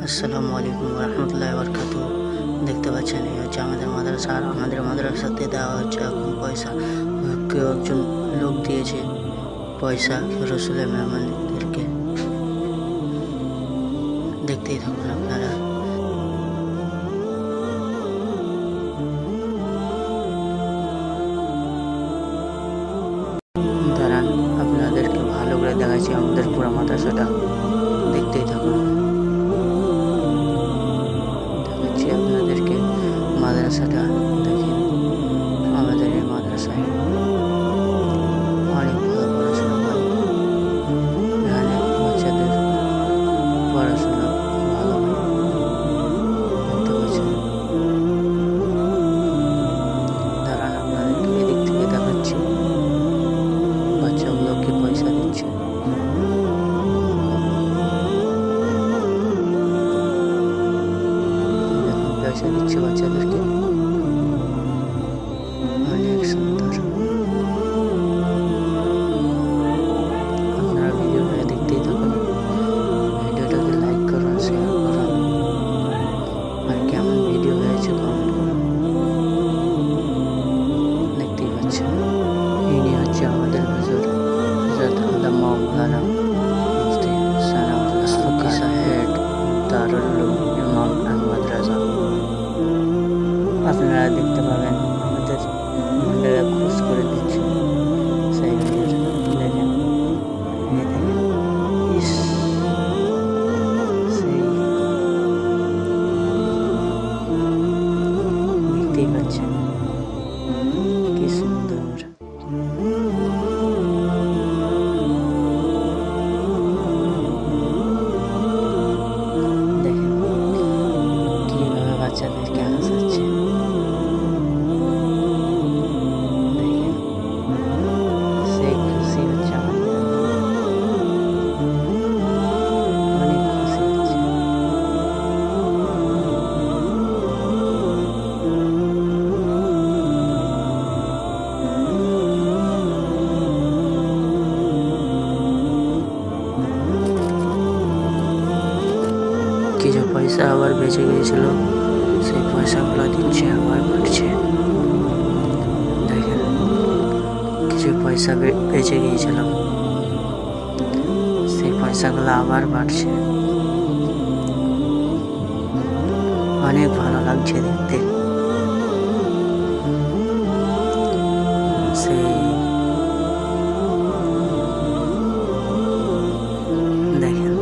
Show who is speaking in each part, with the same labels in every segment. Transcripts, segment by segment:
Speaker 1: আসসালামু আলাইকুম রহমতুল্লাহি বারাকাতুহু। দেখতে পাচ্ছেন এই হচ্ছে আমাদের মাদ্রাসা। আর আমাদের মাদ্রাসাতে দেওয়া হচ্ছে এখন পয়সা। কেউ একজন লোক দিয়েছে পয়সা রসুলের মেহমানদেরকে। দেখতেই থাকুন আপনারা। দাঁড়ান, আপনাদেরকে ভালো করে দেখাচ্ছি আমাদের পুরো মাদ্রাসাটা। দেখতেই থাকুন, দেখাচ্ছি আপনাদেরকে মাদ্রাসাটা। দেখেন আমাদের এই মাদ্রাসায় অনেক ভালো পড়াশোনা হয়। এখানে বাচ্চাদের পড়াশোনা ভালো হয়। দেখতে পাচ্ছেন। দাঁড়ান, আপনাদেরকে এদিক থেকে দেখাচ্ছি বাচ্চাগুলোকে পয়সা দিচ্ছে। পয়সা দিচ্ছে বাচ্চাদেরকে, অনেক সুন্দর। আপনারা ভিডিওটা দেখতেই থাকুন, ভিডিওটাকে লাইক করুন, শেয়ার করুন, আর কেমন ভিডিও হয়েছে কমেন্ট করুন। দেখতেই পাচ্ছেন ইনি হচ্ছে আমাদের হুজুর হযরত আল্লামা মাওলানা মুফতি সানাউল্লাহ ফকিহ সাহেব দারুল উলুম ইমাম আল মাদ্রাসা। আপনারা দেখতে পাবেন আমাদের মন্ডলে খোঁজ করে দিচ্ছে সেই হুজুর। দেখেন, এই দেখেন, ইস সেই দেখতেই পাচ্ছেন কি সুন্দর। দেখেন কিভাবে বাচ্চাদেরকে হাসাচ্ছে। দেখেন সেই খুশি হচ্ছে আমাদের, অনেক খুশি হচ্ছে। কিছু পয়সা আবার বেঁচে গিয়েছিল, সেই পয়সাগুলো দিচ্ছে, আবার বাড়ছে। দেখেন কিছু পয়সা বেঁচে গিয়েছিল, সেই পয়সাগুলো আবার বাড়ছে। অনেক ভালো লাগছে দেখতে। সেই দেখেন,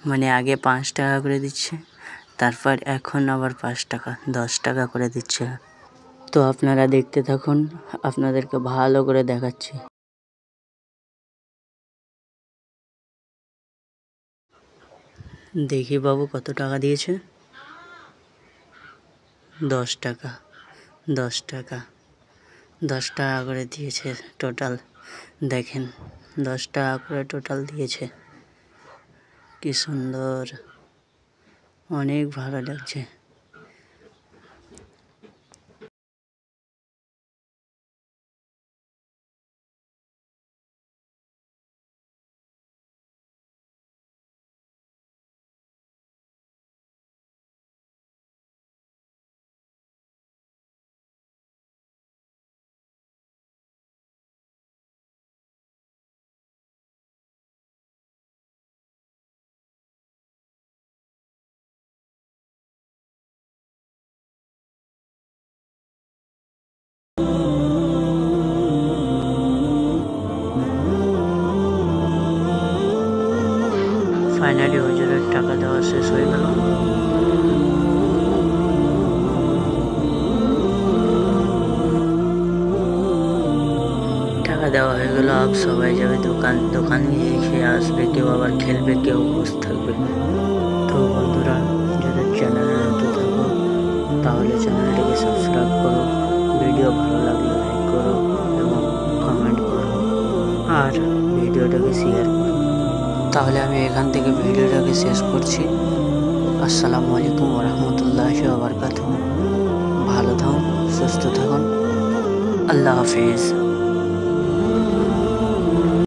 Speaker 1: মানে আগে 5 টাকা করে দিচ্ছে, তারপর এখন আবার 5 টাকা 10 টাকা করে দিচ্ছে। তো আপনারা দেখতে থাকুন, আপনাদেরকে ভালো করে দেখাচ্ছি। দেখি বাবু কত টাকা দিয়েছে। 10 টাকা 10 টাকা 10 টাকা করে দিয়েছে টোটাল। দেখেন 10 টাকা করে টোটাল দিয়েছে। কি সুন্দর, অনেক ভালো লাগছে। ফাইনালি হুজুরের টাকা দেওয়া শেষ হয়ে গেল। টাকা দেওয়া হয়ে গেল, আব সবাই যাবে দোকানে গিয়ে খেয়ে আসবে, কেউ আবার খেলবে, কেউ বসে থাকবে। তো বন্ধুরা, যদি চ্যানেলে নতুন থাকো তাহলে চ্যানেলটিকে সাবস্ক্রাইব করো, ভিডিও ভালো লাগলে লাইক করো এবং কমেন্ট করো, আর ভিডিওটাকে শেয়ার করো। তাহলে আমি এখান থেকে ভিডিওটাকে শেষ করছি। আসসালামু আলাইকুম রহমতুল্লাহি ওয়া বারাকাতুহু। ভালো থাকুন, সুস্থ থাকুন, আল্লাহ হাফিজ।